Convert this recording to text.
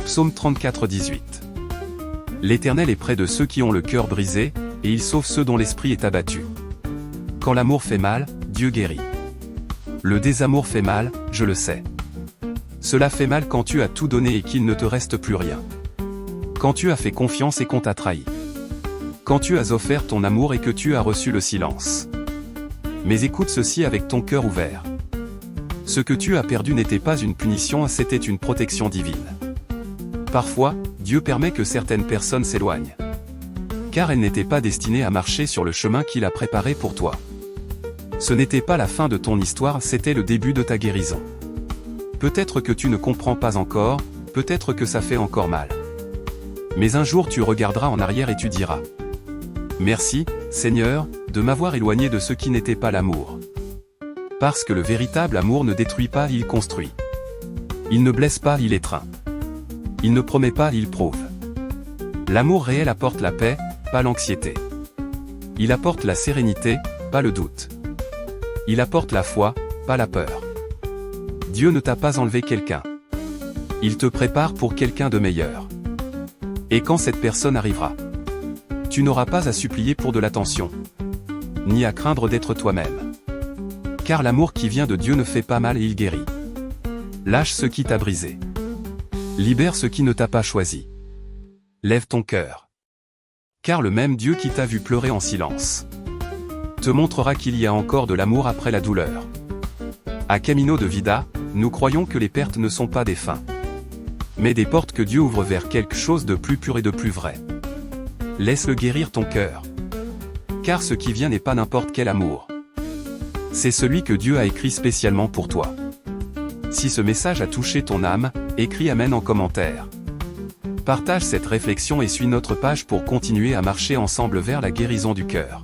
Psaume 34, 18. L'Éternel est près de ceux qui ont le cœur brisé, et il sauve ceux dont l'esprit est abattu. Quand l'amour fait mal, Dieu guérit. Le désamour fait mal, je le sais. Cela fait mal quand tu as tout donné et qu'il ne te reste plus rien. Quand tu as fait confiance et qu'on t'a trahi. Quand tu as offert ton amour et que tu as reçu le silence. Mais écoute ceci avec ton cœur ouvert. Ce que tu as perdu n'était pas une punition, c'était une protection divine. Parfois, Dieu permet que certaines personnes s'éloignent. Car elles n'étaient pas destinées à marcher sur le chemin qu'il a préparé pour toi. Ce n'était pas la fin de ton histoire, c'était le début de ta guérison. Peut-être que tu ne comprends pas encore, peut-être que ça fait encore mal. Mais un jour tu regarderas en arrière et tu diras: merci, Seigneur, de m'avoir éloigné de ce qui n'était pas l'amour. Parce que le véritable amour ne détruit pas, il construit. Il ne blesse pas, il étreint. Il ne promet pas, il prouve. L'amour réel apporte la paix, pas l'anxiété. Il apporte la sérénité, pas le doute. Il apporte la foi, pas la peur. Dieu ne t'a pas enlevé quelqu'un. Il te prépare pour quelqu'un de meilleur. Et quand cette personne arrivera, tu n'auras pas à supplier pour de l'attention, ni à craindre d'être toi-même. Car l'amour qui vient de Dieu ne fait pas mal et il guérit. Lâche ce qui t'a brisé. Libère ce qui ne t'a pas choisi. Lève ton cœur. Car le même Dieu qui t'a vu pleurer en silence te montrera qu'il y a encore de l'amour après la douleur. À Camino de Vida, nous croyons que les pertes ne sont pas des fins, mais des portes que Dieu ouvre vers quelque chose de plus pur et de plus vrai. Laisse-le guérir ton cœur. Car ce qui vient n'est pas n'importe quel amour. C'est celui que Dieu a écrit spécialement pour toi. Si ce message a touché ton âme, écris Amen en commentaire. Partage cette réflexion et suis notre page pour continuer à marcher ensemble vers la guérison du cœur.